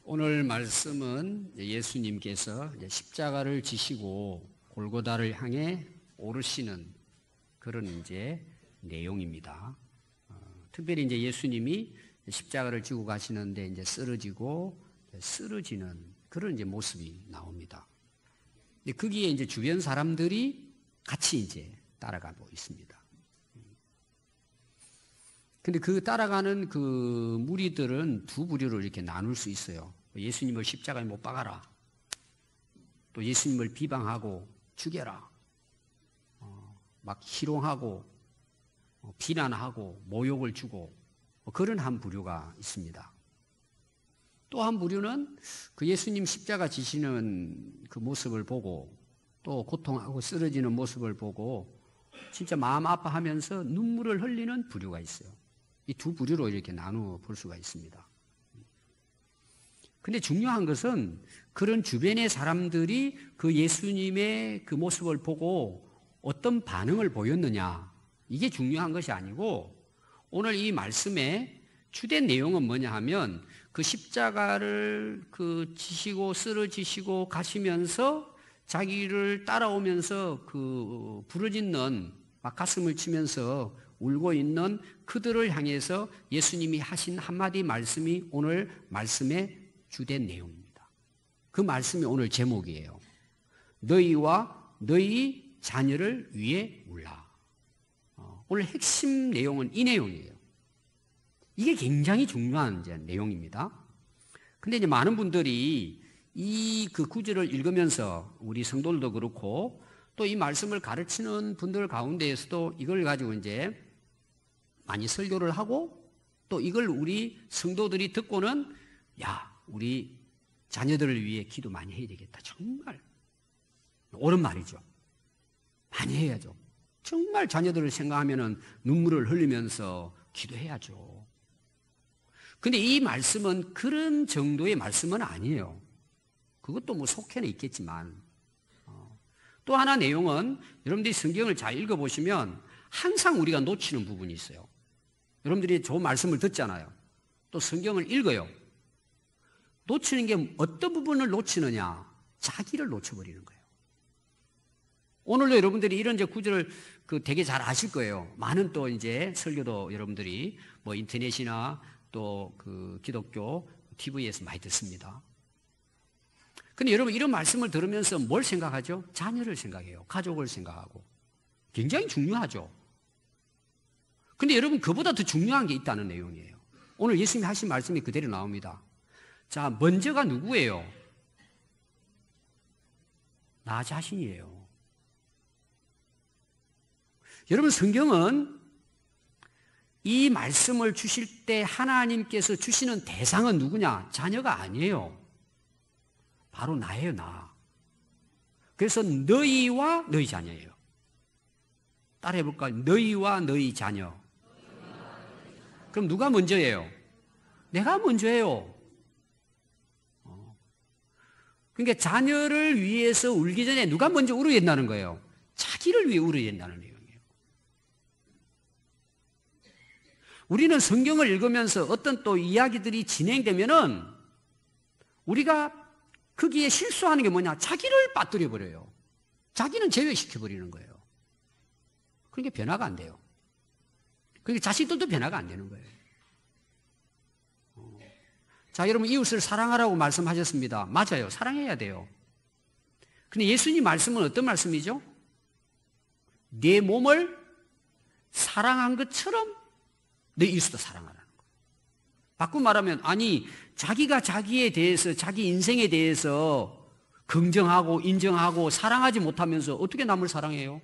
오늘 말씀은 예수님께서 십자가를 지시고 골고다를 향해 오르시는 그런 내용입니다. 특별히 예수님이 십자가를 지고 가시는데 쓰러지고 쓰러지는 그런 모습이 나옵니다. 거기에 주변 사람들이 같이 따라가고 있습니다. 근데 그 따라가는 그 무리들은 두 부류로 이렇게 나눌 수 있어요. 예수님을 십자가에 못 박아라. 또 예수님을 비방하고 죽여라. 막 희롱하고 비난하고 모욕을 주고 그런 한 부류가 있습니다. 또 한 부류는 그 예수님 십자가 지시는 그 모습을 보고 또 고통하고 쓰러지는 모습을 보고 진짜 마음 아파하면서 눈물을 흘리는 부류가 있어요. 이 두 부류로 이렇게 나누어 볼 수가 있습니다. 근데 중요한 것은 그런 주변의 사람들이 그 예수님의 그 모습을 보고 어떤 반응을 보였느냐, 이게 중요한 것이 아니고 오늘 이 말씀의 주된 내용은 뭐냐 하면 그 십자가를 그 지시고 쓰러지시고 가시면서 자기를 따라오면서 그 부르짖는 막 가슴을 치면서 울고 있는 그들을 향해서 예수님이 하신 한마디 말씀이 오늘 말씀의 주된 내용입니다. 그 말씀이 오늘 제목이에요. 너희와 너희 자녀를 위해 울라. 오늘 핵심 내용은 이 내용이에요. 이게 굉장히 중요한 내용입니다. 근데 많은 분들이 이 그 구절을 읽으면서 우리 성도들도 그렇고 또 이 말씀을 가르치는 분들 가운데에서도 이걸 가지고 많이 설교를 하고 또 이걸 우리 성도들이 듣고는 야, 우리 자녀들을 위해 기도 많이 해야 되겠다. 정말 옳은 말이죠. 많이 해야죠. 정말 자녀들을 생각하면 눈물을 흘리면서 기도해야죠. 근데 이 말씀은 그런 정도의 말씀은 아니에요. 그것도 속해는 있겠지만 또 하나 내용은 여러분들이 성경을 잘 읽어보시면 항상 우리가 놓치는 부분이 있어요. 여러분들이 좋은 말씀을 듣잖아요. 또 성경을 읽어요. 놓치는 게 어떤 부분을 놓치느냐? 자기를 놓쳐버리는 거예요. 오늘도 여러분들이 이런 구절을 되게 잘 아실 거예요. 많은 또 설교도 여러분들이 인터넷이나 또 그 기독교 TV에서 많이 듣습니다. 근데 여러분 이런 말씀을 들으면서 뭘 생각하죠? 자녀를 생각해요. 가족을 생각하고. 굉장히 중요하죠. 근데 여러분 그보다 더 중요한 게 있다는 내용이에요. 오늘 예수님이 하신 말씀이 그대로 나옵니다. 자, 먼저가 누구예요? 나 자신이에요. 여러분 성경은 이 말씀을 주실 때 하나님께서 주시는 대상은 누구냐? 자녀가 아니에요. 바로 나예요, 나. 그래서 너희와 너희 자녀예요. 따라해 볼까요? 너희와 너희 자녀. 그럼 누가 먼저예요? 내가 먼저예요. 그러니까 자녀를 위해서 울기 전에 누가 먼저 울어야 된다는 거예요? 자기를 위해 울어야 된다는 내용이에요. 우리는 성경을 읽으면서 어떤 또 이야기들이 진행되면은 우리가 거기에 실수하는 게 뭐냐? 자기를 빠뜨려 버려요. 자기는 제외시켜 버리는 거예요. 그러니까 변화가 안 돼요. 그러니까 자식들도 변화가 안 되는 거예요. 자, 여러분 이웃을 사랑하라고 말씀하셨습니다. 맞아요. 사랑해야 돼요. 근데 예수님 말씀은 어떤 말씀이죠? 내 몸을 사랑한 것처럼 내 이웃도 사랑하라는 거예요. 바꾸고 말하면 아니 자기가 자기에 대해서 자기 인생에 대해서 긍정하고 인정하고 사랑하지 못하면서 어떻게 남을 사랑해요?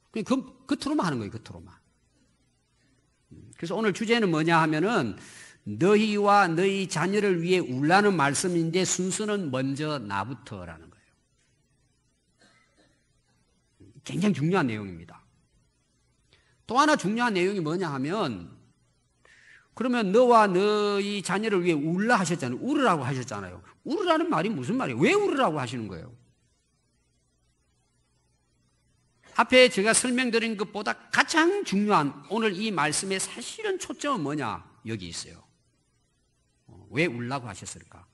그냥 겉으로만 하는 거예요. 겉으로만. 그래서 오늘 주제는 뭐냐 하면은 너희와 너희 자녀를 위해 울라는 말씀인데 순서는 먼저 나부터라는 거예요. 굉장히 중요한 내용입니다. 또 하나 중요한 내용이 뭐냐 하면 그러면 너와 너희 자녀를 위해 울라 하셨잖아요. 울으라고 하셨잖아요. 울으라는 말이 무슨 말이에요? 왜 울으라고 하시는 거예요? 앞에 제가 설명드린 것보다 가장 중요한 오늘 이 말씀의 사실은 초점은 뭐냐? 여기 있어요. 왜 울라고 하셨을까?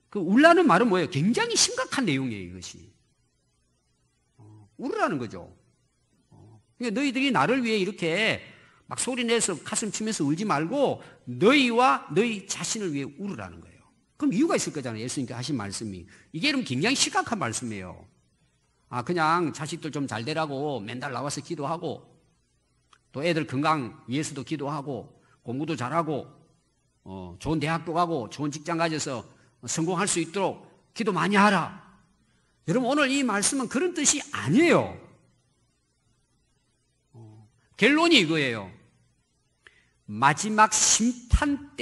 그 울라는 말은 뭐예요? 굉장히 심각한 내용이에요, 이것이. 울으라는 거죠. 그러니까 너희들이 나를 위해 이렇게 막 소리내서 가슴 치면서 울지 말고 너희와 너희 자신을 위해 울으라는 거예요. 그럼 이유가 있을 거잖아요. 예수님께서 하신 말씀이. 이게 그럼 굉장히 심각한 말씀이에요. 그냥 자식들 좀 잘 되라고 맨날 나와서 기도하고 또 애들 건강 위해서도 기도하고 공부도 잘하고 좋은 대학도 가고 좋은 직장 가져서 성공할 수 있도록 기도 많이 하라. 여러분 오늘 이 말씀은 그런 뜻이 아니에요. 결론이 이거예요. 마지막 심판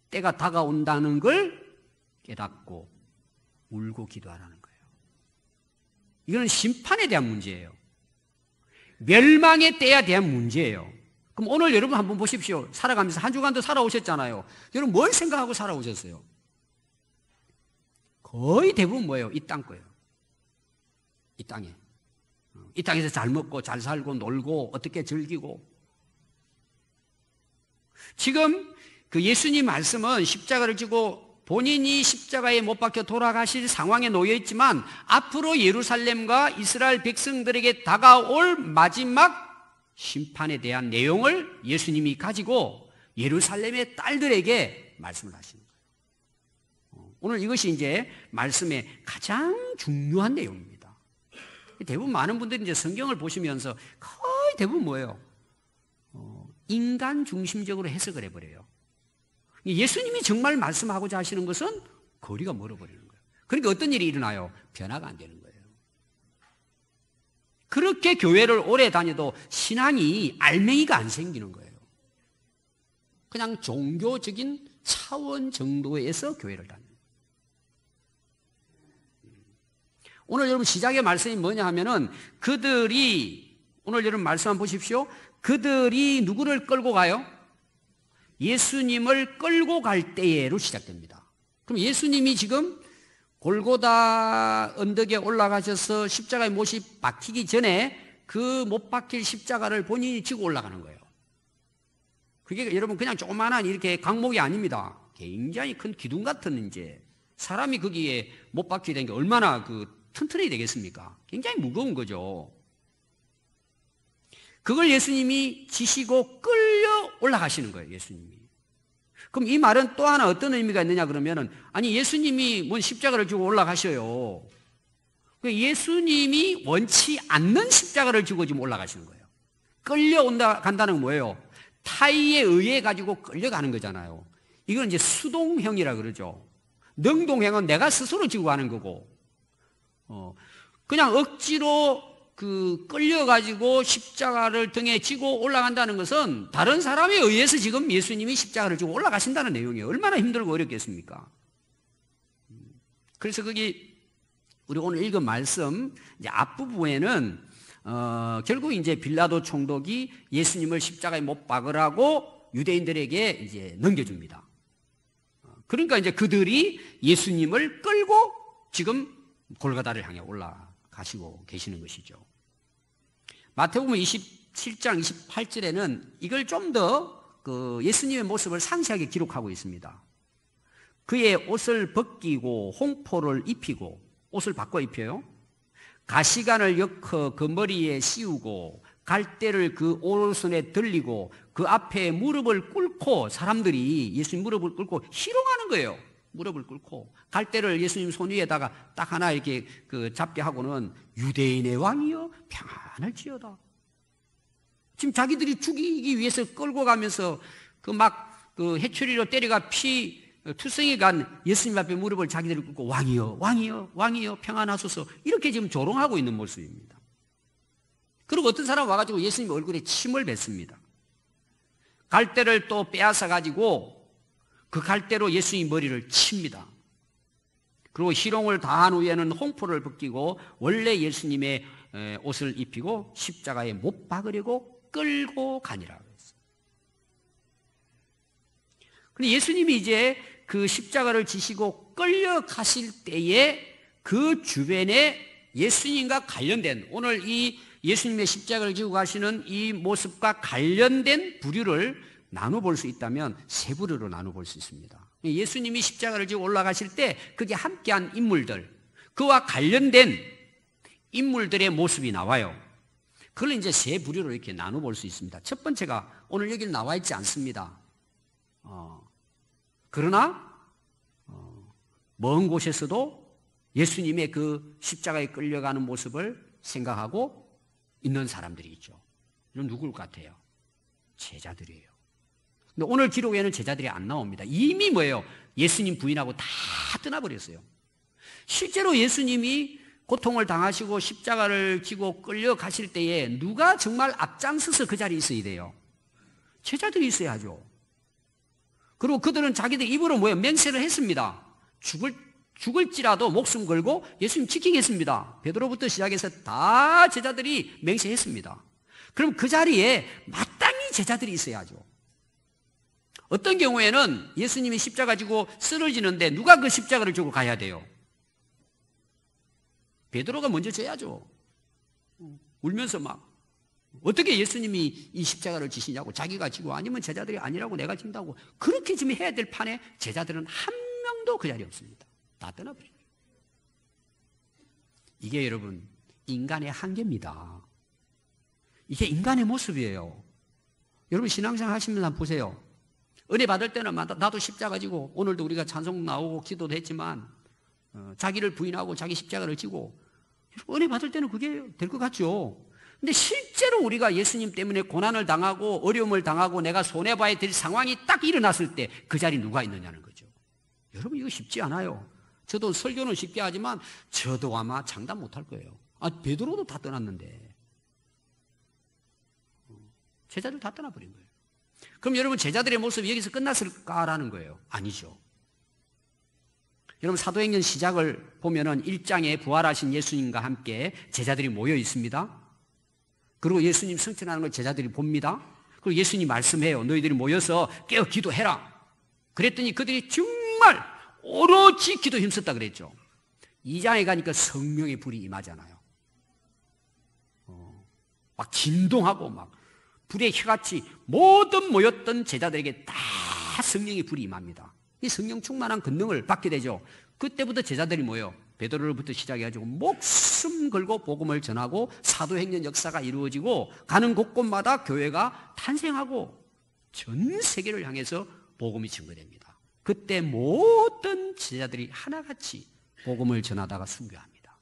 때가 다가온다는 걸 깨닫고 울고 기도하라는 거예요. 이거는 심판에 대한 문제예요. 멸망의 때에 대한 문제예요. 그럼 오늘 여러분 한번 보십시오. 살아가면서 한 주간도 살아오셨잖아요. 여러분 뭘 생각하고 살아오셨어요? 거의 대부분 뭐예요? 이 땅 거예요. 이 땅에. 이 땅에서 잘 먹고 잘 살고 놀고 어떻게 즐기고. 지금 그 예수님 말씀은 십자가를 지고 본인이 십자가에 못 박혀 돌아가실 상황에 놓여 있지만 앞으로 예루살렘과 이스라엘 백성들에게 다가올 마지막 심판에 대한 내용을 예수님이 가지고 예루살렘의 딸들에게 말씀을 하시는 거예요. 오늘 이것이 이제 말씀의 가장 중요한 내용입니다. 대부분 많은 분들이 이제 성경을 보시면서 거의 대부분 뭐예요? 인간 중심적으로 해석을 해버려요. 예수님이 정말 말씀하고자 하시는 것은 거리가 멀어버리는 거예요. 그러니까 어떤 일이 일어나요? 변화가 안 되는 거예요. 그렇게 교회를 오래 다녀도 신앙이 알맹이가 안 생기는 거예요. 그냥 종교적인 차원 정도에서 교회를 다녀요. 오늘 여러분 시작의 말씀이 뭐냐 하면은 오늘 여러분 말씀 한번 보십시오. 그들이 누구를 끌고 가요? 예수님을 끌고 갈 때에로 시작됩니다. 그럼 예수님이 지금 골고다 언덕에 올라가셔서 십자가에 못이 박히기 전에 그 못 박힐 십자가를 본인이 지고 올라가는 거예요. 그게 여러분 그냥 조그만한 이렇게 강목이 아닙니다. 굉장히 큰 기둥 같은 이제 사람이 거기에 못 박히게 된 게 얼마나 튼튼해야 되겠습니까? 굉장히 무거운 거죠. 그걸 예수님이 지시고 끌려 올라가시는 거예요, 예수님이. 그럼 이 말은 또 하나 어떤 의미가 있느냐 그러면은, 아니, 예수님이 뭔 십자가를 지고 올라가셔요. 예수님이 원치 않는 십자가를 지고 지금 올라가시는 거예요. 끌려간다는 건 뭐예요? 타의에 의해 가지고 끌려가는 거잖아요. 이건 이제 수동형이라 그러죠. 능동형은 내가 스스로 지고 가는 거고, 그냥 억지로 끌려가지고 십자가를 등에 지고 올라간다는 것은 다른 사람에 의해서 지금 예수님이 십자가를 지고 올라가신다는 내용이에요. 얼마나 힘들고 어렵겠습니까? 그래서 거기 우리 오늘 읽은 말씀 이제 앞부분에는 결국 이제 빌라도 총독이 예수님을 십자가에 못 박으라고 유대인들에게 이제 넘겨줍니다. 그러니까 이제 그들이 예수님을 끌고 지금 골고다를 향해 올라가시고 계시는 것이죠. 마태복음 27장 28절에는 이걸 좀 더 예수님의 모습을 상세하게 기록하고 있습니다. 그의 옷을 벗기고 홍포를 입히고, 옷을 바꿔 입혀요. 가시관을 엮어 그 머리에 씌우고 갈대를 그 오른손에 들리고 그 앞에 무릎을 꿇고, 사람들이 예수님 무릎을 꿇고 희롱하는 거예요. 무릎을 꿇고 갈대를 예수님 손 위에다가 딱 하나 이렇게 잡게 하고는 유대인의 왕이여 평안할지어다. 지금 자기들이 죽이기 위해서 끌고 가면서 해초리로 때려가 투성이 간 예수님 앞에 무릎을 자기들이 꿇고 왕이여 왕이여 왕이여 평안하소서, 이렇게 지금 조롱하고 있는 모습입니다. 그리고 어떤 사람 와가지고 예수님 얼굴에 침을 뱉습니다. 갈대를 또 빼앗아 가지고 그 갈대로 예수님 머리를 칩니다. 그리고 희롱을 다한 후에는 홍포를 벗기고 원래 예수님의 옷을 입히고 십자가에 못 박으려고 끌고 가니라 그랬어요. 그런데 예수님이 이제 그 십자가를 지시고 끌려가실 때에 그 주변에 예수님과 관련된, 오늘 이 예수님의 십자가를 지고 가시는 이 모습과 관련된 부류를 나눠볼 수 있다면 세 부류로 나눠볼 수 있습니다. 예수님이 십자가를 지고 올라가실 때 거기에 함께한 인물들, 그와 관련된 인물들의 모습이 나와요. 그걸 이제 세 부류로 이렇게 나눠볼 수 있습니다. 첫 번째가 오늘 여기 나와 있지 않습니다. 그러나 먼 곳에서도 예수님의 그 십자가에 끌려가는 모습을 생각하고 있는 사람들이 있죠. 이건 누굴 같아요? 제자들이에요. 근데 오늘 기록에는 제자들이 안 나옵니다. 이미 뭐예요? 예수님 부인하고 다 떠나버렸어요. 실제로 예수님이 고통을 당하시고 십자가를 지고 끌려가실 때에 누가 정말 앞장서서 그 자리에 있어야 돼요? 제자들이 있어야 하죠. 그리고 그들은 자기들 입으로 뭐예요? 맹세를 했습니다. 죽을지라도 목숨 걸고 예수님 지키겠습니다. 베드로부터 시작해서 다 제자들이 맹세했습니다. 그럼 그 자리에 마땅히 제자들이 있어야죠. 어떤 경우에는 예수님이 십자가 지고 쓰러지는데 누가 그 십자가를 지고 가야 돼요? 베드로가 먼저 져야죠. 울면서 막 어떻게 예수님이 이 십자가를 지시냐고, 자기가 지고 아니면 제자들이 아니라고 내가 진다고 그렇게 지금 해야 될 판에 제자들은 한 명도 그 자리에 없습니다. 다 떠나버려요. 이게 여러분 인간의 한계입니다. 이게 인간의 모습이에요. 여러분 신앙생활 하시면서 한번 보세요. 은혜 받을 때는 나도 십자가 지고, 오늘도 우리가 찬송 나오고 기도도 했지만 자기를 부인하고 자기 십자가를 지고, 은혜 받을 때는 그게 될 것 같죠. 근데 실제로 우리가 예수님 때문에 고난을 당하고 어려움을 당하고 내가 손해봐야 될 상황이 딱 일어났을 때 그 자리에 누가 있느냐는 거죠. 여러분 이거 쉽지 않아요. 저도 설교는 쉽게 하지만 저도 아마 장담 못할 거예요. 베드로도 다 떠났는데 제자들 다 떠나버린 거예요. 그럼 여러분 제자들의 모습이 여기서 끝났을까라는 거예요. 아니죠. 여러분 사도행전 시작을 보면은 1장에 부활하신 예수님과 함께 제자들이 모여 있습니다. 그리고 예수님 승천하는 걸 제자들이 봅니다. 그리고 예수님 말씀해요. 너희들이 모여서 깨어 기도해라. 그랬더니 그들이 정말 오로지 기도 힘썼다 그랬죠. 2장에 가니까 성령의 불이 임하잖아요. 막 진동하고 막 불의 혀같이 모든 모였던 제자들에게 다 성령의 불이 임합니다. 이 성령 충만한 권능을 받게 되죠. 그때부터 제자들이 모여 베드로부터 시작해가지고 목숨 걸고 복음을 전하고 사도행전 역사가 이루어지고 가는 곳곳마다 교회가 탄생하고 전 세계를 향해서 복음이 증거됩니다. 그때 모든 제자들이 하나같이 복음을 전하다가 순교합니다.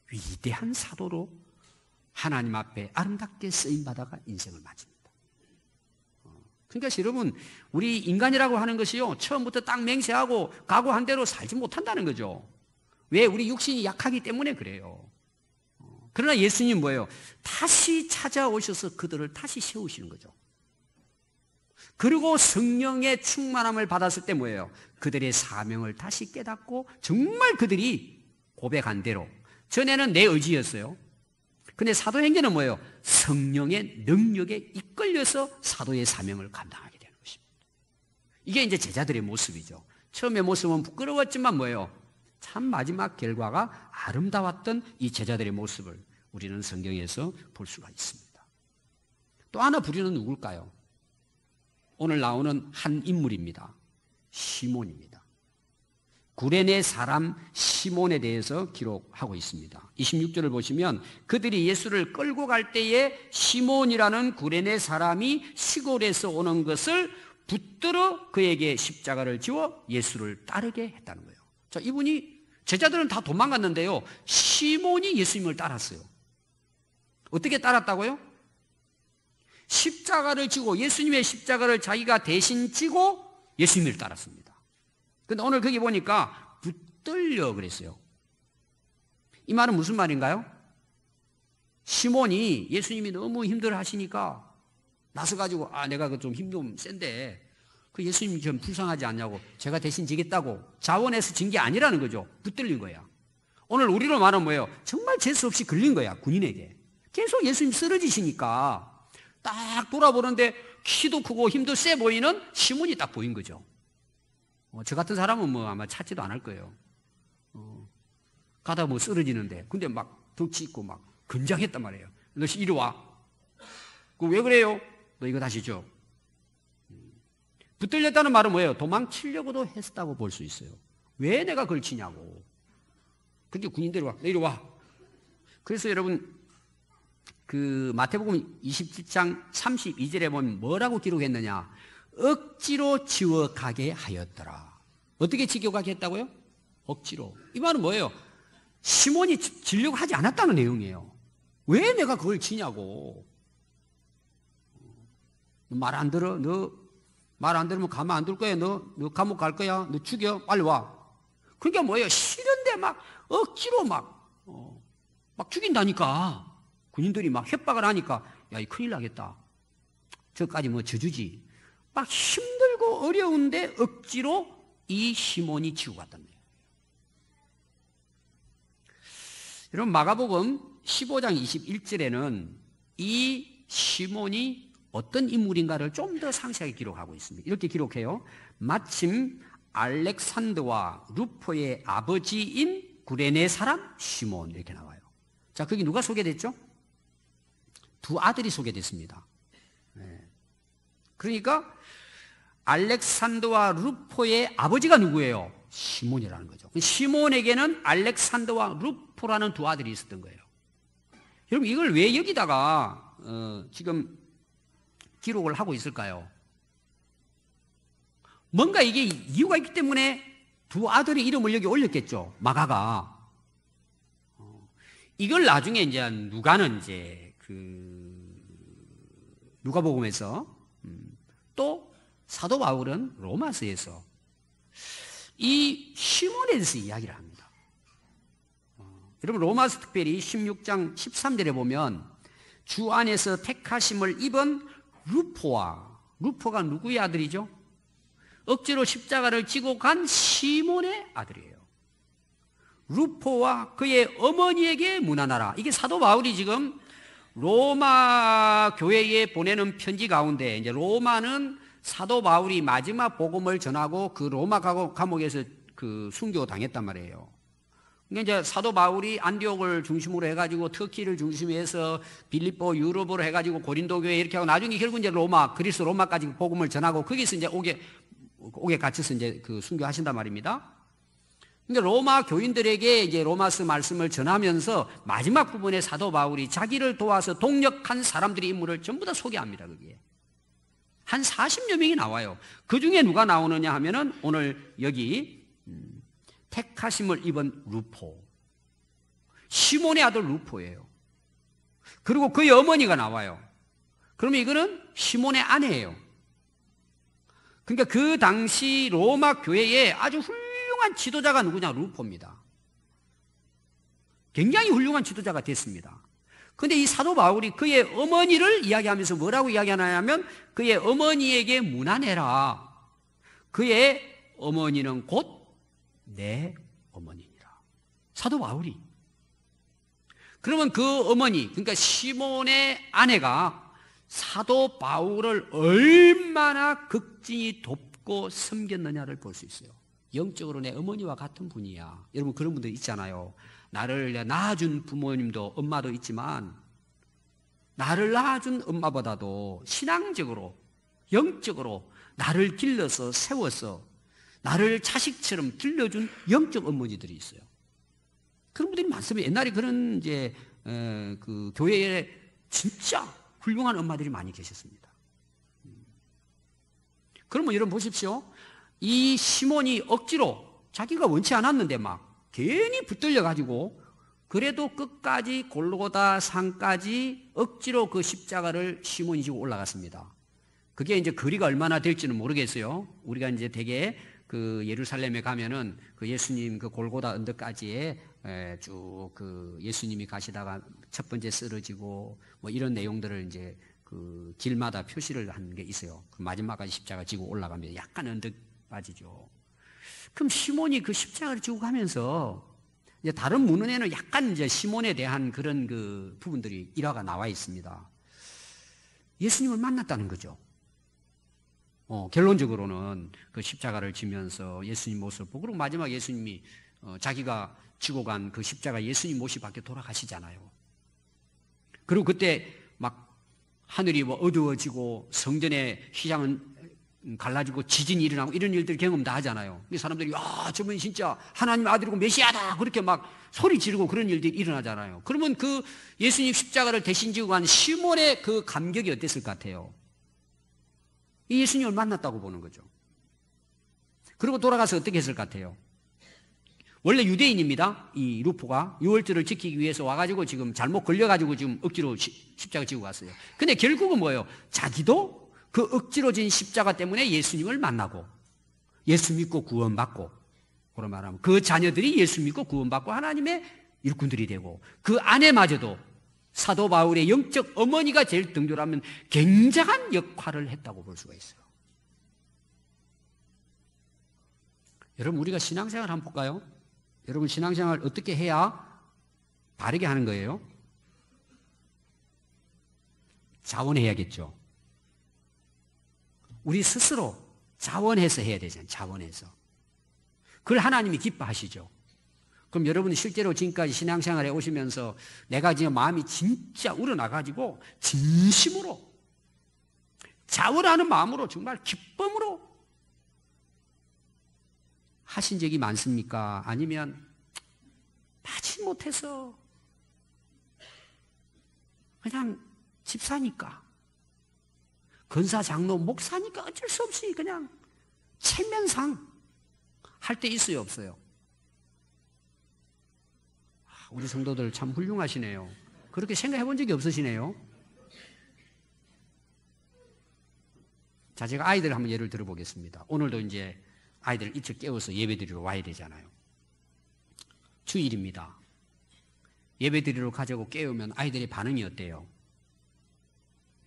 위대한 사도로 하나님 앞에 아름답게 쓰임받아가 인생을 마칩니다. 그러니까 여러분 우리 인간이라고 하는 것이요 처음부터 딱 맹세하고 각오한 대로 살지 못한다는 거죠. 왜? 우리 육신이 약하기 때문에 그래요. 그러나 예수님 뭐예요? 다시 찾아오셔서 그들을 다시 세우시는 거죠. 그리고 성령의 충만함을 받았을 때 뭐예요? 그들의 사명을 다시 깨닫고 정말 그들이 고백한 대로, 전에는 내 의지였어요. 근데 사도행전은 뭐예요? 성령의 능력에 이끌려서 사도의 사명을 감당하게 되는 것입니다. 이게 이제 제자들의 모습이죠. 처음의 모습은 부끄러웠지만 뭐예요? 참 마지막 결과가 아름다웠던 이 제자들의 모습을 우리는 성경에서 볼 수가 있습니다. 또 하나 부류는 누굴까요? 오늘 나오는 한 인물입니다. 시몬입니다. 구레네 사람 시몬에 대해서 기록하고 있습니다. 26절을 보시면 그들이 예수를 끌고 갈 때에 시몬이라는 구레네 사람이 시골에서 오는 것을 붙들어 그에게 십자가를 지워 예수를 따르게 했다는 거예요. 자, 이분이 제자들은 다 도망갔는데요. 시몬이 예수님을 따랐어요. 어떻게 따랐다고요? 십자가를 지고 예수님의 십자가를 자기가 대신 지고 예수님을 따랐습니다. 근데 오늘 거기 보니까 붙들려 그랬어요. 이 말은 무슨 말인가요? 시몬이 예수님이 너무 힘들어 하시니까 나서가지고 내가 그 좀 힘 좀 센데 그 예수님이 좀 불쌍하지 않냐고 제가 대신 지겠다고 자원해서 진 게 아니라는 거죠. 붙들린 거야. 오늘 우리로 말하면 뭐예요? 정말 재수 없이 걸린 거야. 군인에게. 계속 예수님 쓰러지시니까 딱 돌아보는데 키도 크고 힘도 세 보이는 시몬이 딱 보인 거죠. 저 같은 사람은 뭐 아마 찾지도 않을 거예요. 가다 뭐 쓰러지는데 근데 막 덩치 있고 막 건장했단 말이에요. 너 이리 와. 왜 그래요? 너 이거 다시 줘. 붙들렸다는 말은 뭐예요? 도망치려고도 했다고 볼 수 있어요. 왜 내가 그걸 치냐고. 그렇게 군인들이 와, 이리 와. 그래서 여러분, 그 마태복음 27장 32절에 보면 뭐라고 기록했느냐? 억지로 지워가게 하였더라. 어떻게 지겨가게 했다고요? 억지로. 이 말은 뭐예요? 시몬이 지려고 하지 않았다는 내용이에요. 왜 내가 그걸 치냐고. 너 말 안 들어? 너 말 안 들으면 가만 안 둘 거야? 너 감옥 갈 거야? 너 죽여? 빨리 와. 그러니까 뭐예요? 싫은데 막 억지로 막 죽인다니까. 군인들이 막 협박을 하니까, 야, 이 큰일 나겠다. 저까지 뭐 저주지. 막 힘들고 어려운데 억지로 이 시몬이 지고 갔단 말이에요. 여러분, 마가복음 15장 21절에는 이 시몬이 어떤 인물인가를 좀 더 상세하게 기록하고 있습니다. 이렇게 기록해요. 마침 알렉산더와 루포의 아버지인 구레네 사람 시몬, 이렇게 나와요. 자, 거기 누가 소개됐죠? 두 아들이 소개됐습니다. 네. 그러니까 알렉산더와 루포의 아버지가 누구예요? 시몬이라는 거죠. 시몬에게는 알렉산더와 루포라는 두 아들이 있었던 거예요. 여러분, 이걸 왜 여기다가 지금 기록을 하고 있을까요? 뭔가 이게 이유가 있기 때문에 두 아들의 이름을 여기 올렸겠죠. 마가가. 이걸 나중에 이제 누가는 이제 누가복음에서 또 사도 바울은 로마서에서 이 시몬에 대해서 이야기를 합니다. 여러분, 로마서 특별히 16장 13절에 보면 주 안에서 택하심을 입은 루포가 누구의 아들이죠? 억지로 십자가를 지고 간 시몬의 아들이에요. 루포와 그의 어머니에게 문안하라. 이게 사도 바울이 지금 로마 교회에 보내는 편지 가운데, 이제 로마는 사도 바울이 마지막 복음을 전하고 그 로마 감옥에서 그 순교 당했단 말이에요. 그러니까 이제 사도 바울이 안디옥을 중심으로 해가지고 터키를 중심으로 해서 빌립보, 유럽으로 해가지고 고린도 교회 이렇게 하고 나중에 결국 이제 그리스 로마까지 복음을 전하고 거기서 이제 옥에 갇혀서 이제 그 순교하신단 말입니다. 그러니까 로마 교인들에게 이제 로마서 말씀을 전하면서 마지막 부분에 사도 바울이 자기를 도와서 동력한 사람들의 인물을 전부 다 소개합니다. 거기에 한 40여 명이 나와요. 그 중에 누가 나오느냐 하면은 오늘 여기 택하심을 입은 루포, 시몬의 아들 루포예요. 그리고 그의 어머니가 나와요. 그러면 이거는 시몬의 아내예요. 그러니까 그 당시 로마 교회에 아주 훌륭한 지도자가 누구냐? 루포입니다. 굉장히 훌륭한 지도자가 됐습니다. 그런데 이 사도 바울이 그의 어머니를 이야기하면서 뭐라고 이야기하냐면 그의 어머니에게 문안해라. 그의 어머니는 곧 내 어머니니라. 사도 바울이. 그러면 그 어머니, 그러니까 시몬의 아내가 사도 바울을 얼마나 극진히 돕고 섬겼느냐를 볼 수 있어요. 영적으로 내 어머니와 같은 분이야. 여러분, 그런 분들 있잖아요. 나를 낳아준 부모님도 엄마도 있지만 나를 낳아준 엄마보다도 신앙적으로, 영적으로 나를 길러서 세워서 나를 자식처럼 들려준 영적 어머니들이 있어요. 그런 분들이 많습니다. 옛날에 그런 이제 그 교회에 진짜 훌륭한 엄마들이 많이 계셨습니다. 그러면 여러분 보십시오. 이 시몬이 억지로 자기가 원치 않았는데 막 괜히 붙들려 가지고 그래도 끝까지 골고다 산까지 억지로 그 십자가를 시몬이 지고 올라갔습니다. 그게 이제 거리가 얼마나 될지는 모르겠어요. 우리가 이제 되게 그 예루살렘에 가면은 그 예수님 그 골고다 언덕까지에 쭉 그 예수님이 가시다가 첫 번째 쓰러지고 뭐 이런 내용들을 이제 그 길마다 표시를 한 게 있어요. 그 마지막까지 십자가 지고 올라가면 약간 언덕 빠지죠. 그럼 시몬이 그 십자가를 지고 가면서 이제 다른 문헌에는 약간 이제 시몬에 대한 그런 그 부분들이 일화가 나와 있습니다. 예수님을 만났다는 거죠. 결론적으로는 그 십자가를 지면서 예수님 모습을 보고 그리고 마지막 예수님이 자기가 지고 간 그 십자가 예수님 모습 밖에 돌아가시잖아요. 그리고 그때 막 하늘이 뭐 어두워지고 성전의 휘장은 갈라지고 지진이 일어나고 이런 일들 경험 다 하잖아요. 사람들이 저분 진짜 하나님 아들이고 메시아다 그렇게 막 소리 지르고 그런 일들이 일어나잖아요. 그러면 그 예수님 십자가를 대신 지고 간 시몬의 그 감격이 어땠을 것 같아요? 이 예수님을 만났다고 보는 거죠. 그리고 돌아가서 어떻게 했을 것 같아요? 원래 유대인입니다. 이 루포가 유월절을 지키기 위해서 와가지고 지금 잘못 걸려가지고 지금 억지로 십자가 지고 갔어요. 근데 결국은 뭐예요? 자기도 그 억지로 진 십자가 때문에 예수님을 만나고 예수 믿고 구원받고, 그런 말하면 그 자녀들이 예수 믿고 구원받고 하나님의 일꾼들이 되고, 그 아내마저도 사도 바울의 영적 어머니가 제일 등조라면 굉장한 역할을 했다고 볼 수가 있어요. 여러분, 우리가 신앙생활 한번 볼까요? 여러분, 신앙생활 어떻게 해야 바르게 하는 거예요? 자원해야겠죠. 우리 스스로 자원해서 해야 되잖아요. 자원해서. 그걸 하나님이 기뻐하시죠. 그럼 여러분이 실제로 지금까지 신앙생활에 오시면서 내가 지금 마음이 진짜 우러나가지고 진심으로 자원하는 마음으로 정말 기쁨으로 하신 적이 많습니까? 아니면 하지 못해서 그냥 집사니까, 권사, 장로, 목사니까 어쩔 수 없이 그냥 체면상 할 때 있어요, 없어요? 우리 성도들 참 훌륭하시네요. 그렇게 생각해 본 적이 없으시네요. 자, 제가 아이들 한번 예를 들어보겠습니다. 오늘도 이제 아이들을 일찍 깨워서 예배 드리러 와야 되잖아요. 주일입니다. 예배 드리러 가자고 깨우면 아이들의 반응이 어때요?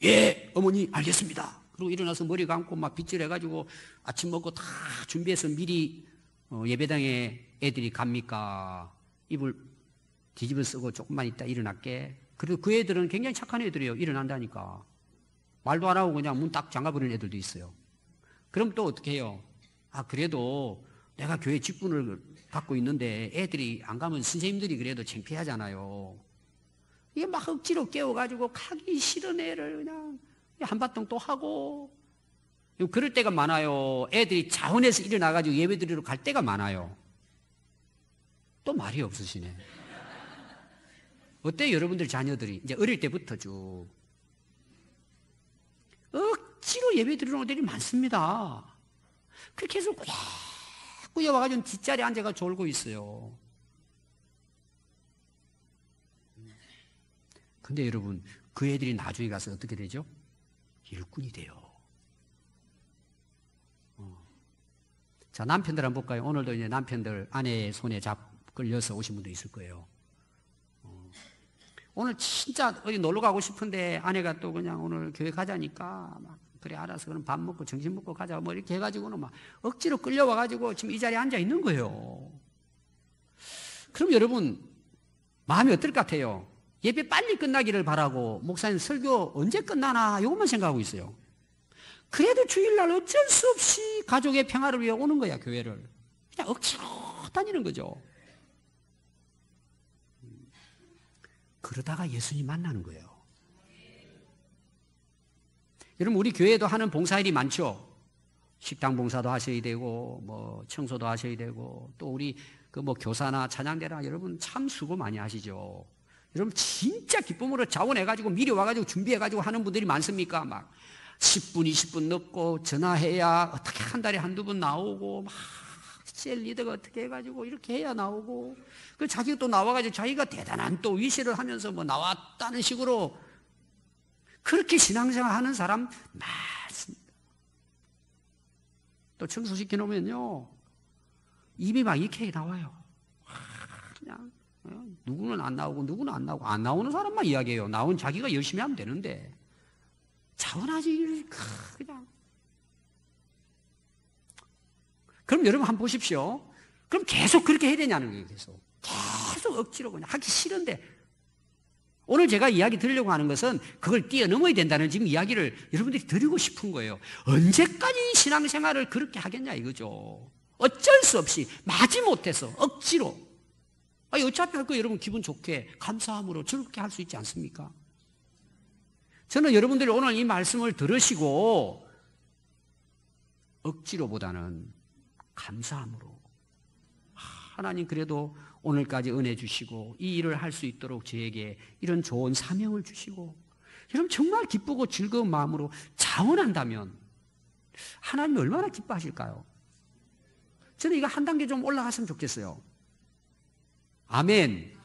예, 어머니 알겠습니다. 그리고 일어나서 머리 감고 막 빗질해가지고 아침 먹고 다 준비해서 미리 예배당에 애들이 갑니까? 이불 뒤집어 쓰고 조금만 있다 일어날게. 그래도 그 애들은 굉장히 착한 애들이에요. 일어난다니까. 말도 안 하고 그냥 문 딱 잠가버리는 애들도 있어요. 그럼 또 어떻게 해요? 그래도 내가 교회 직분을 갖고 있는데 애들이 안 가면 선생님들이 그래도 창피하잖아요. 이게 막 억지로 깨워가지고 가기 싫은 애를 그냥 한바탕 또 하고, 그럴 때가 많아요. 애들이 자원해서 일어나가지고 예배 드리러 갈 때가 많아요. 또 말이 없으시네. 어때요, 여러분들 자녀들이? 이제 어릴 때부터 쭉 억지로 예배 드리러 오는 애들이 많습니다. 그렇게 해서 꾸역꾸역 와가지고 뒷자리에 앉아가 졸고 있어요. 근데 여러분, 그 애들이 나중에 가서 어떻게 되죠? 일꾼이 돼요. 자, 남편들 한번 볼까요? 오늘도 이제 남편들 아내의 손에 끌려서 오신 분도 있을 거예요. 오늘 진짜 어디 놀러 가고 싶은데 아내가 또 그냥 오늘 교회 가자니까 막 그래 알아서 그럼 밥 먹고 점심 먹고 가자 뭐 이렇게 해가지고는 막 억지로 끌려와가지고 지금 이 자리에 앉아 있는 거예요. 그럼 여러분 마음이 어떨 것 같아요? 예배 빨리 끝나기를 바라고 목사님 설교 언제 끝나나 이것만 생각하고 있어요. 그래도 주일날 어쩔 수 없이 가족의 평화를 위해 오는 거야, 교회를. 그냥 억지로 다니는 거죠. 그러다가 예수님 만나는 거예요. 여러분, 우리 교회도 하는 봉사일이 많죠. 식당 봉사도 하셔야 되고, 뭐 청소도 하셔야 되고, 또 우리 그 뭐 교사나 찬양대나 여러분 참 수고 많이 하시죠. 여러분 진짜 기쁨으로 자원해가지고 미리 와가지고 준비해가지고 하는 분들이 많습니까? 막 10분, 20분 늦고 전화해야 어떻게 한 달에 한두 번 나오고 막 셀 리더가 어떻게 해가지고 이렇게 해야 나오고, 그 자기가 또 나와가지고 자기가 대단한 또 위시를 하면서 뭐 나왔다는 식으로 그렇게 신앙생활 하는 사람 많습니다. 또 청소시켜 놓으면요 입이 막 이렇게 나와요. 그냥 누구는 안 나오고 누구는 안 나오고, 안 나오는 사람만 이야기해요. 나온 자기가 열심히 하면 되는데 자원하지 그냥. 그럼 여러분 한번 보십시오. 그럼 계속 그렇게 해야 되냐는 거예요. 계속 억지로 그냥 하기 싫은데. 오늘 제가 이야기 드리려고 하는 것은 그걸 뛰어넘어야 된다는 지금 이야기를 여러분들이 드리고 싶은 거예요. 언제까지 신앙생활을 그렇게 하겠냐 이거죠. 어쩔 수 없이 마지못해서 억지로. 어차피 할 거 여러분 기분 좋게 감사함으로 즐겁게 할 수 있지 않습니까? 저는 여러분들이 오늘 이 말씀을 들으시고 억지로보다는 감사함으로, 하나님 그래도 오늘까지 은혜 주시고 이 일을 할 수 있도록 저에게 이런 좋은 사명을 주시고, 여러분 정말 기쁘고 즐거운 마음으로 자원한다면 하나님이 얼마나 기뻐하실까요? 저는 이거 한 단계 좀 올라갔으면 좋겠어요. 아멘.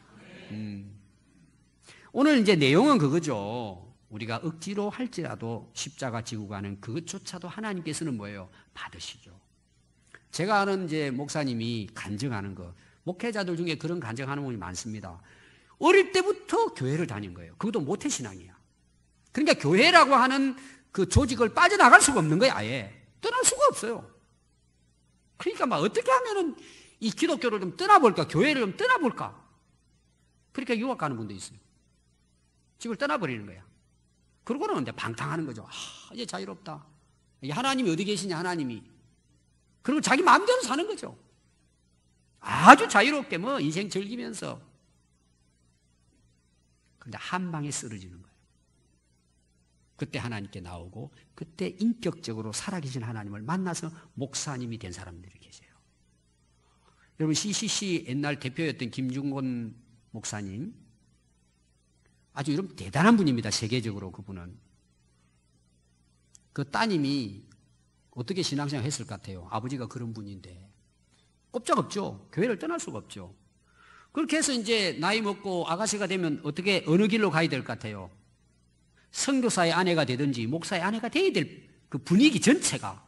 오늘 이제 내용은 그거죠. 우리가 억지로 할지라도 십자가 지고 가는 그것조차도 하나님께서는 뭐예요? 받으시죠. 제가 아는 이제 목사님이 간증하는 거, 목회자들 중에 그런 간증하는 분이 많습니다. 어릴 때부터 교회를 다닌 거예요. 그것도 모태신앙이야. 그러니까 교회라고 하는 그 조직을 빠져나갈 수가 없는 거야. 아예 떠날 수가 없어요. 그러니까 막 어떻게 하면은 이 기독교를 좀 떠나볼까, 교회를 좀 떠나볼까. 그러니까 유학 가는 분도 있어요. 집을 떠나버리는 거야. 그러고는 이제 방탕하는 거죠. 이제 자유롭다. 하나님이 어디 계시냐, 하나님이. 그리고 자기 마음대로 사는 거죠. 아주 자유롭게 뭐 인생 즐기면서. 그런데 한 방에 쓰러지는 거예요. 그때 하나님께 나오고, 그때 인격적으로 살아계신 하나님을 만나서 목사님이 된 사람들이 계세요. 여러분, CCC 옛날 대표였던 김중곤 목사님, 아주 여러분 대단한 분입니다. 세계적으로 그분은. 그 따님이 어떻게 신앙생활 했을 것 같아요? 아버지가 그런 분인데. 꼼짝없죠. 교회를 떠날 수가 없죠. 그렇게 해서 이제 나이 먹고 아가씨가 되면 어떻게, 어느 길로 가야 될 것 같아요? 선교사의 아내가 되든지 목사의 아내가 돼야 될 그 분위기 전체가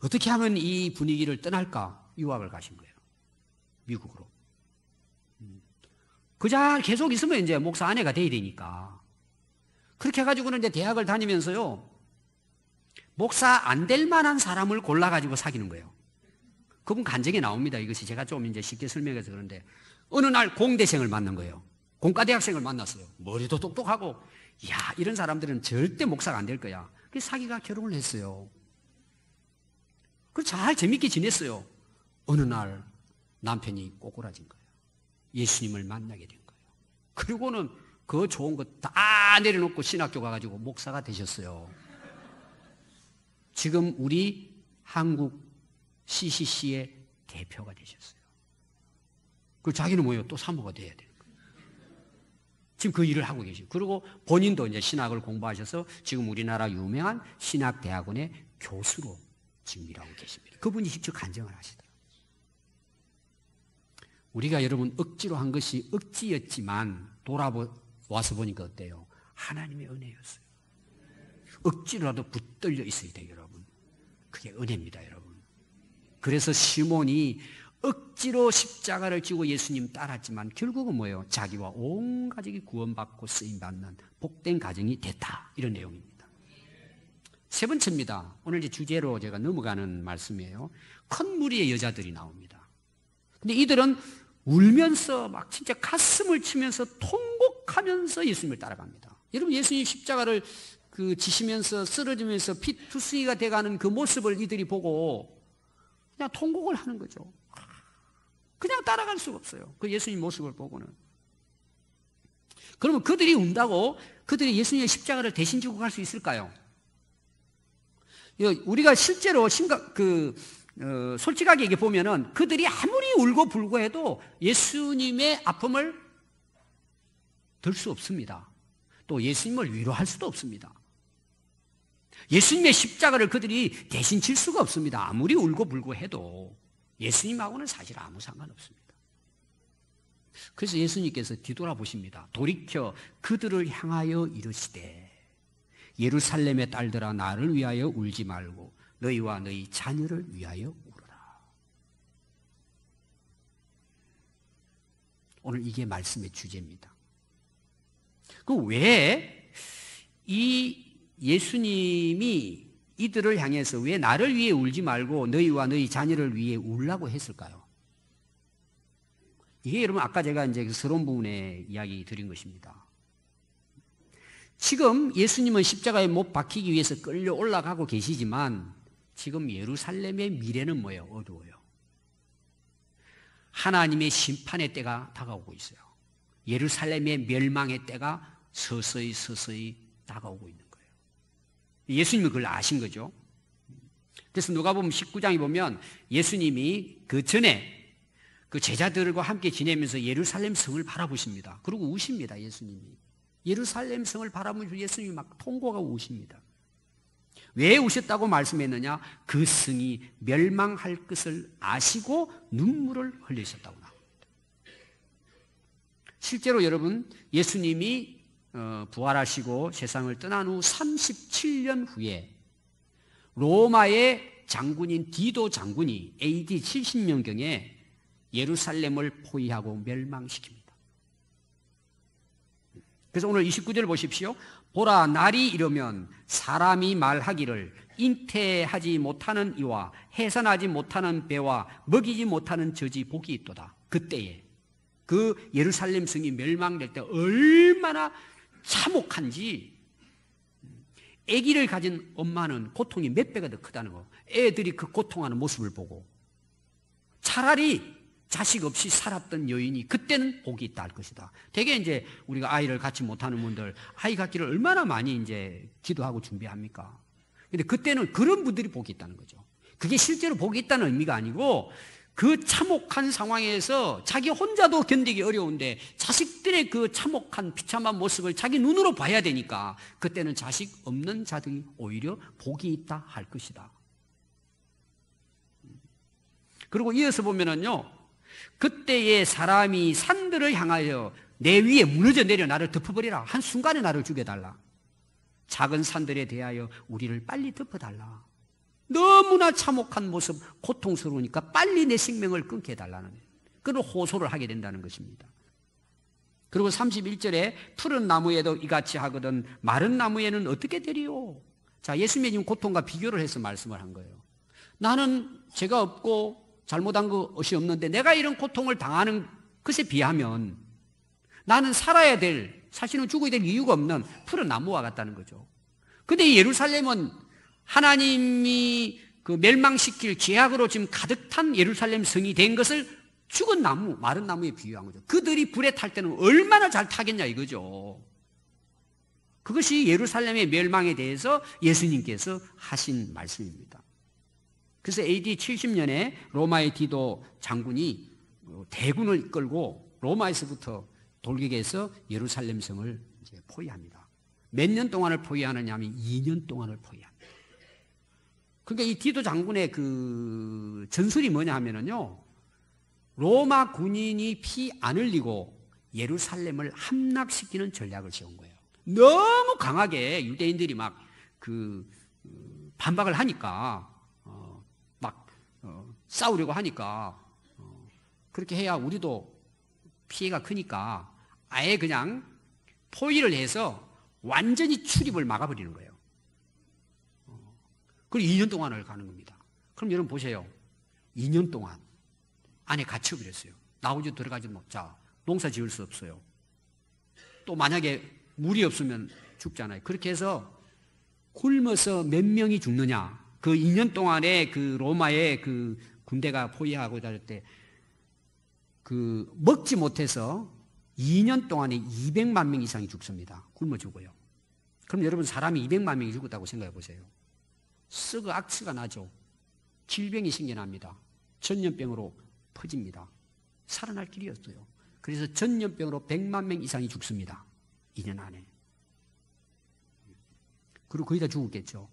어떻게 하면 이 분위기를 떠날까? 유학을 가신 거예요. 미국으로. 그 자 계속 있으면 이제 목사 아내가 돼야 되니까. 그렇게 해가지고는 이제 대학을 다니면서요, 목사 안 될 만한 사람을 골라가지고 사귀는 거예요. 그분 간증에 나옵니다. 이것이 제가 좀 이제 쉽게 설명해서 그런데, 어느 날 공대생을 만난 거예요. 공과대학생을 만났어요. 머리도 똑똑하고, 이야, 이런 사람들은 절대 목사가 안 될 거야. 그래서 사귀가 결혼을 했어요. 그래서 잘 재밌게 지냈어요. 어느 날 남편이 꼬꾸라진 거예요. 예수님을 만나게 된 거예요. 그리고는 그 좋은 거 다 내려놓고 신학교 가가지고 목사가 되셨어요. 지금 우리 한국 CCC의 대표가 되셨어요. 그리고 자기는 뭐예요? 또 사모가 돼야 되는 거예요. 지금 그 일을 하고 계시고, 그리고 본인도 이제 신학을 공부하셔서 지금 우리나라 유명한 신학대학원의 교수로 지금 일하고 계십니다. 그분이 직접 간증을 하시더라고요. 우리가 여러분 억지로 한 것이 억지였지만 돌아와서 보니까 어때요? 하나님의 은혜였어요. 억지로라도 붙들려 있어야 돼요, 여러분. 그게 은혜입니다, 여러분. 그래서 시몬이 억지로 십자가를 지고 예수님 따랐지만 결국은 뭐예요? 자기와 온 가족이 구원받고 쓰임받는 복된 가정이 됐다. 이런 내용입니다. 세 번째입니다. 오늘 이제 주제로 제가 넘어가는 말씀이에요. 큰 무리의 여자들이 나옵니다. 근데 이들은 울면서 막 진짜 가슴을 치면서 통곡하면서 예수님을 따라갑니다. 여러분, 예수님 십자가를 지시면서 쓰러지면서 피투성이가 돼가는 그 모습을 이들이 보고 그냥 통곡을 하는 거죠. 그냥 따라갈 수가 없어요. 그 예수님 모습을 보고는. 그러면 그들이 운다고 그들이 예수님의 십자가를 대신 지고 갈 수 있을까요? 우리가 실제로 솔직하게 얘기해 보면은 그들이 아무리 울고 불고 해도 예수님의 아픔을 들 수 없습니다. 또 예수님을 위로할 수도 없습니다. 예수님의 십자가를 그들이 대신 질 수가 없습니다. 아무리 울고 불고 해도 예수님하고는 사실 아무 상관없습니다. 그래서 예수님께서 뒤돌아보십니다. 돌이켜 그들을 향하여 이르시되 예루살렘의 딸들아, 나를 위하여 울지 말고 너희와 너희 자녀를 위하여 울어라. 오늘 이게 말씀의 주제입니다. 그 왜 이 예수님이 이들을 향해서 왜 나를 위해 울지 말고 너희와 너희 자녀를 위해 울라고 했을까요? 이게 여러분 아까 제가 이제 그 서론 부분에 이야기 드린 것입니다. 지금 예수님은 십자가에 못 박히기 위해서 끌려 올라가고 계시지만 지금 예루살렘의 미래는 뭐예요? 어두워요. 하나님의 심판의 때가 다가오고 있어요. 예루살렘의 멸망의 때가 서서히 다가오고 있는 거예요. 예수님은 그걸 아신 거죠. 그래서 누가복음 19장에 보면 예수님이 그 전에 그 제자들과 함께 지내면서 예루살렘 성을 바라보십니다. 그리고 우십니다. 예수님이. 예루살렘 성을 바라보면서 예수님이 막 통곡하고 우십니다. 왜 우셨다고 말씀했느냐? 그 성이 멸망할 것을 아시고 눈물을 흘리셨다고 나옵니다. 실제로 여러분, 예수님이 부활하시고 세상을 떠난 후 37년 후에 로마의 장군인 디도 장군이 AD 70년경에 예루살렘을 포위하고 멸망시킵니다. 그래서 오늘 29절 보십시오. 보라, 날이 이르면 사람이 말하기를 잉태하지 못하는 이와 해산하지 못하는 배와 먹이지 못하는 젖이 복이 있도다. 그때에 그 예루살렘 성이 멸망될 때 얼마나 참혹한지, 아기를 가진 엄마는 고통이 몇 배가 더 크다는 거. 애들이 그 고통하는 모습을 보고 차라리 자식 없이 살았던 여인이 그때는 복이 있다 할 것이다. 되게 이제 우리가 아이를 갖지 못하는 분들 아이 갖기를 얼마나 많이 이제 기도하고 준비합니까? 근데 그때는 그런 분들이 복이 있다는 거죠. 그게 실제로 복이 있다는 의미가 아니고 그 참혹한 상황에서 자기 혼자도 견디기 어려운데 자식들의 그 참혹한 비참한 모습을 자기 눈으로 봐야 되니까 그때는 자식 없는 자들이 오히려 복이 있다 할 것이다. 그리고 이어서 보면은요, 그때의 사람이 산들을 향하여 내 위에 무너져 내려 나를 덮어버리라. 한순간에 나를 죽여달라. 작은 산들에 대하여 우리를 빨리 덮어달라. 너무나 참혹한 모습, 고통스러우니까 빨리 내 생명을 끊게 해달라는 그런 호소를 하게 된다는 것입니다. 그리고 31절에 푸른 나무에도 이같이 하거든 마른 나무에는 어떻게 되리요? 자, 예수님이 지금 고통과 비교를 해서 말씀을 한 거예요. 나는 죄가 없고 잘못한 것이 없는데 내가 이런 고통을 당하는 것에 비하면 나는 살아야 될, 사실은 죽어야 될 이유가 없는 푸른 나무와 같다는 거죠. 근데 예루살렘은 하나님이 그 멸망시킬 죄악으로 지금 가득 탄 예루살렘 성이 된 것을 죽은 나무, 마른 나무에 비유한 거죠. 그들이 불에 탈 때는 얼마나 잘 타겠냐 이거죠. 그것이 예루살렘의 멸망에 대해서 예수님께서 하신 말씀입니다. 그래서 AD 70년에 로마의 디도 장군이 대군을 이끌고 로마에서부터 돌격해서 예루살렘 성을 이제 포위합니다. 몇 년 동안을 포위하느냐 하면 2년 동안을 포위합니다. 그러니까 이 디도 장군의 그 전술이 뭐냐 하면은요, 로마 군인이 피 안 흘리고 예루살렘을 함락시키는 전략을 세운 거예요. 너무 강하게 유대인들이 막 그 반박을 하니까 싸우려고 하니까 그렇게 해야 우리도 피해가 크니까 아예 그냥 포위를 해서 완전히 출입을 막아버리는 거예요. 그리고 2년 동안을 가는 겁니다. 그럼 여러분 보세요. 2년 동안 안에 갇혀버렸어요. 나오지도 들어가지도 못. 자, 농사 지을 수 없어요. 또 만약에 물이 없으면 죽잖아요. 그렇게 해서 굶어서 몇 명이 죽느냐. 그 2년 동안에 그 로마의 그 군대가 포위하고 다닐 때 그 먹지 못해서 2년 동안에 200만 명 이상이 죽습니다. 굶어 죽어요. 그럼 여러분 사람이 200만 명이 죽었다고 생각해 보세요. 썩어 악취가 나죠. 질병이 생겨납니다. 전염병으로 퍼집니다. 살아날 길이 없어요. 그래서 전염병으로 100만 명 이상이 죽습니다. 2년 안에. 그리고 거의 다 죽었겠죠.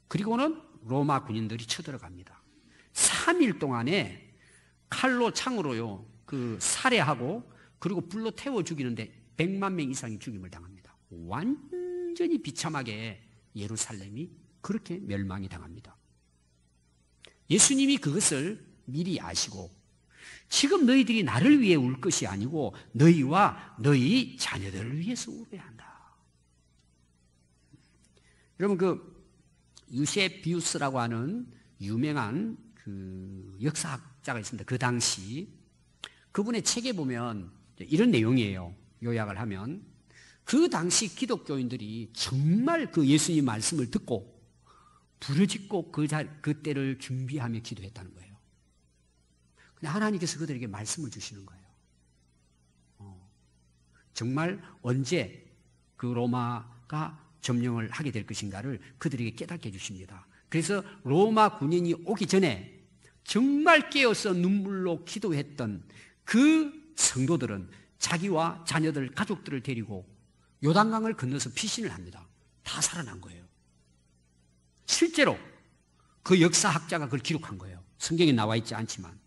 그리고는 로마 군인들이 쳐들어갑니다. 3일 동안에 칼로 창으로요, 그 살해하고 그리고 불로 태워 죽이는데 100만 명 이상이 죽임을 당합니다. 완전히 비참하게 예루살렘이 그렇게 멸망이 당합니다. 예수님이 그것을 미리 아시고 지금 너희들이 나를 위해 울 것이 아니고 너희와 너희 자녀들을 위해서 울어야 한다. 여러분 그 유세비우스라고 하는 유명한 그 역사학자가 있습니다. 그 당시 그분의 책에 보면 이런 내용이에요. 요약을 하면 그 당시 기독교인들이 정말 그 예수님 말씀을 듣고 부르짖고 그때를 준비하며 기도했다는 거예요. 근데 하나님께서 그들에게 말씀을 주시는 거예요. 정말 언제 그 로마가 점령을 하게 될 것인가를 그들에게 깨닫게 해주십니다. 그래서 로마 군인이 오기 전에 정말 깨어서 눈물로 기도했던 그 성도들은 자기와 자녀들, 가족들을 데리고 요단강을 건너서 피신을 합니다. 다 살아난 거예요. 실제로 그 역사학자가 그걸 기록한 거예요. 성경에 나와 있지 않지만.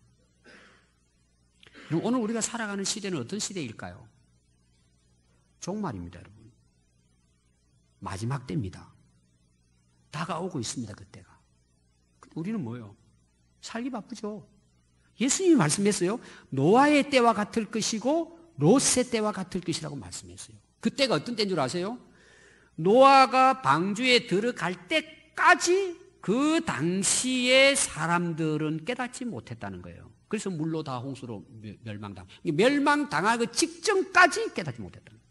그럼 오늘 우리가 살아가는 시대는 어떤 시대일까요? 종말입니다, 여러분. 마지막 때입니다. 다가오고 있습니다, 그때가. 우리는 뭐예요? 살기 바쁘죠. 예수님이 말씀했어요. 노아의 때와 같을 것이고 롯의 때와 같을 것이라고 말씀했어요. 그때가 어떤 때인 줄 아세요? 노아가 방주에 들어갈 때까지 그 당시의 사람들은 깨닫지 못했다는 거예요. 그래서 물로 다 홍수로 멸망당하기 직전까지 깨닫지 못했다는 거예요.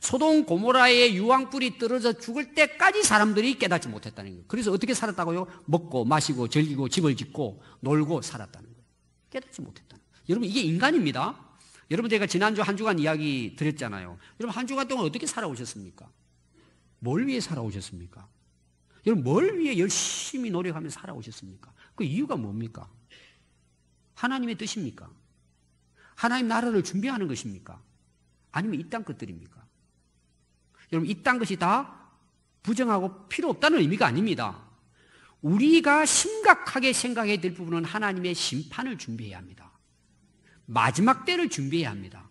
소돔 고모라의 유황불이 떨어져 죽을 때까지 사람들이 깨닫지 못했다는 거예요. 그래서 어떻게 살았다고요? 먹고 마시고 즐기고 집을 짓고 놀고 살았다는 거예요. 깨닫지 못했다는 거예요. 여러분, 이게 인간입니다. 여러분, 제가 지난주 한 주간 이야기 드렸잖아요. 여러분, 한 주간 동안 어떻게 살아오셨습니까? 뭘 위해 살아오셨습니까? 여러분, 뭘 위해 열심히 노력하면서 살아오셨습니까? 그 이유가 뭡니까? 하나님의 뜻입니까? 하나님 나라를 준비하는 것입니까? 아니면 이 땅 것들입니까? 여러분, 이 땅 것이 다 부정하고 필요 없다는 의미가 아닙니다. 우리가 심각하게 생각해야 될 부분은 하나님의 심판을 준비해야 합니다. 마지막 때를 준비해야 합니다.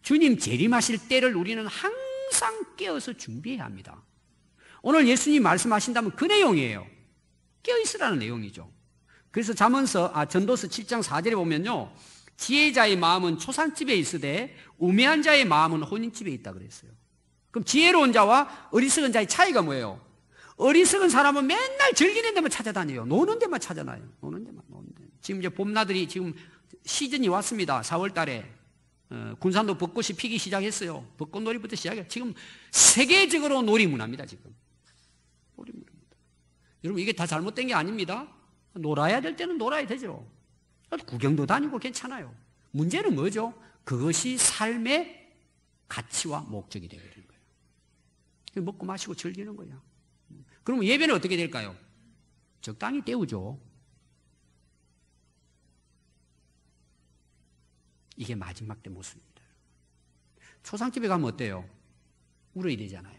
주님 재림하실 때를 우리는 항상 깨어서 준비해야 합니다. 오늘 예수님이 말씀하신다면 그 내용이에요. 깨어있으라는 내용이죠. 그래서 전도서 7장 4절에 보면요, 지혜자의 마음은 초상집에 있으되 우매한 자의 마음은 혼인집에 있다 그랬어요. 그럼 지혜로운 자와 어리석은 자의 차이가 뭐예요? 어리석은 사람은 맨날 즐기는 데만 찾아다녀요. 노는 데만 찾아나요. 노는 데만. 지금 이제 봄나들이 지금 시즌이 왔습니다. 4월 달에. 군산도 벚꽃이 피기 시작했어요. 벚꽃놀이부터 시작해요. 지금 세계적으로 놀이문화입니다, 지금. 놀이문화입니다. 여러분, 이게 다 잘못된 게 아닙니다. 놀아야 될 때는 놀아야 되죠. 구경도 다니고 괜찮아요. 문제는 뭐죠? 그것이 삶의 가치와 목적이 되어야 되는 거예요. 먹고 마시고 즐기는 거야. 그러면 예배는 어떻게 될까요? 적당히 때우죠. 이게 마지막 때 모습입니다. 초상집에 가면 어때요? 울어야 되잖아요.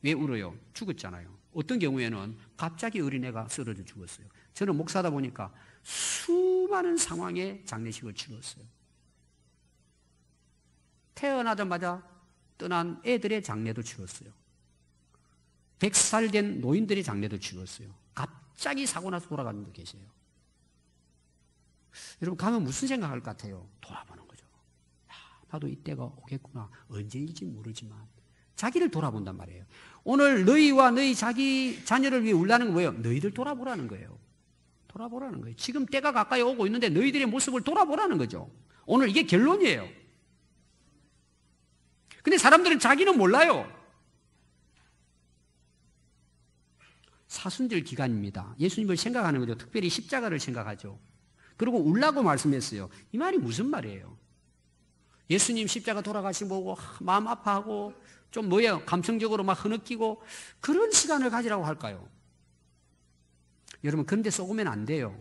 왜 울어요? 죽었잖아요. 어떤 경우에는 갑자기 어린애가 쓰러져 죽었어요. 저는 목사다 보니까 수많은 상황에 장례식을 치렀어요. 태어나자마자 떠난 애들의 장례도 치렀어요. 100살 된 노인들의 장례도 치렀어요. 갑자기 사고 나서 돌아가는 분도 계세요. 여러분, 가면 무슨 생각할 것 같아요? 돌아보는 거죠. 야, 나도 이때가 오겠구나. 언제일지 모르지만 자기를 돌아본단 말이에요. 오늘 너희와 너희 자기 자녀를 위해 울라는 건 뭐예요? 너희들 돌아보라는 거예요. 돌아보라는 거예요. 지금 때가 가까이 오고 있는데 너희들의 모습을 돌아보라는 거죠. 오늘 이게 결론이에요. 근데 사람들은 자기는 몰라요. 사순절 기간입니다. 예수님을 생각하는 거죠. 특별히 십자가를 생각하죠. 그리고 울라고 말씀했어요. 이 말이 무슨 말이에요? 예수님 십자가 돌아가신 거 보고 마음 아파하고 좀 뭐예요? 감성적으로 막 흐느끼고 그런 시간을 가지라고 할까요? 여러분, 그런데 쏘으면 안 돼요.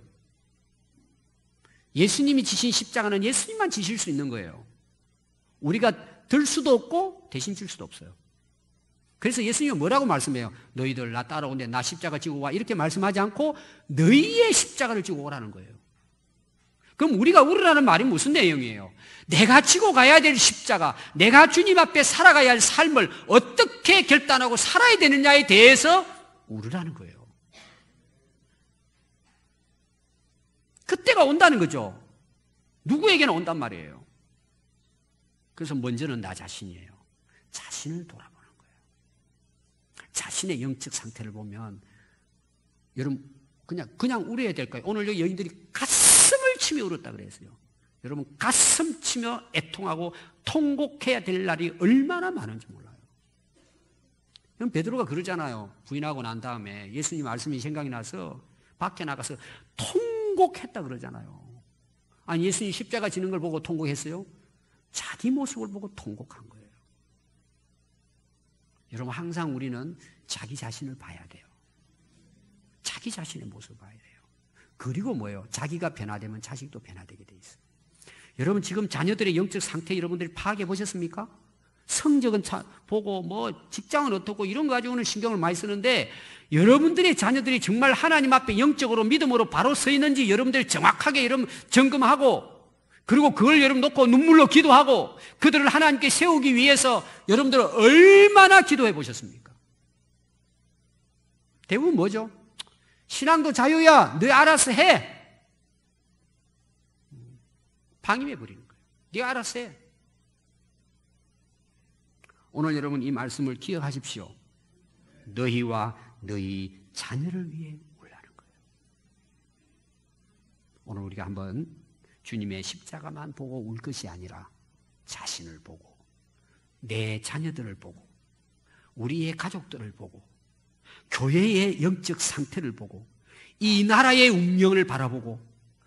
예수님이 지신 십자가는 예수님만 지실 수 있는 거예요. 우리가 들 수도 없고 대신 질 수도 없어요. 그래서 예수님은 뭐라고 말씀해요? 너희들 나 따라오는데 나 십자가 지고 와, 이렇게 말씀하지 않고 너희의 십자가를 지고 오라는 거예요. 그럼 우리가 울으라는 말이 무슨 내용이에요? 내가 지고 가야 될 십자가, 내가 주님 앞에 살아가야 할 삶을 어떻게 결단하고 살아야 되느냐에 대해서 울으라는 거예요. 그때가 온다는 거죠. 누구에게나 온단 말이에요. 그래서 먼저는 나 자신이에요. 자신을 돌아보는 거예요. 자신의 영적 상태를 보면 여러분 그냥 울어야 될까요? 오늘 여기 여인들이 가슴을 치며 울었다 그랬어요. 여러분, 가슴 치며 애통하고 통곡해야 될 날이 얼마나 많은지 몰라요. 그럼 베드로가 그러잖아요. 부인하고 난 다음에 예수님 말씀이 생각이 나서 밖에 나가서 통곡했다 그러잖아요. 아니, 예수님 십자가 지는 걸 보고 통곡했어요? 자기 모습을 보고 통곡한 거예요. 여러분, 항상 우리는 자기 자신을 봐야 돼요. 자기 자신의 모습을 봐야 돼요. 그리고 뭐예요? 자기가 변화되면 자식도 변화되게 돼 있어요. 여러분 지금 자녀들의 영적 상태 여러분들이 파악해 보셨습니까? 성적은 보고 뭐 직장은 어떻고 이런 거 가지고는 신경을 많이 쓰는데 여러분들의 자녀들이 정말 하나님 앞에 영적으로 믿음으로 바로 서 있는지 여러분들이 정확하게 여러분 점검하고 그리고 그걸 여러분 놓고 눈물로 기도하고 그들을 하나님께 세우기 위해서 여러분들은 얼마나 기도해 보셨습니까? 대부분 뭐죠? 신앙도 자유야. 너 알아서 해. 방임해 버리는 거예요. 네가 알아서 해. 오늘 여러분 이 말씀을 기억하십시오. 너희와 너희 자녀를 위해 울라는 거예요. 오늘 우리가 한번 주님의 십자가만 보고 울 것이 아니라 자신을 보고 내 자녀들을 보고 우리의 가족들을 보고 교회의 영적 상태를 보고 이 나라의 운명을 바라보고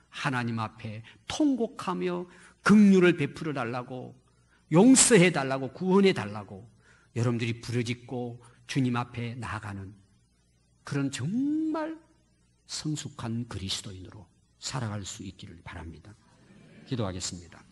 하나님 앞에 통곡하며 긍휼을 베풀어 달라고 용서해 달라고 구원해 달라고 여러분들이 부르짖고 주님 앞에 나아가는 그런 정말 성숙한 그리스도인으로 살아갈 수 있기를 바랍니다. 기도하겠습니다.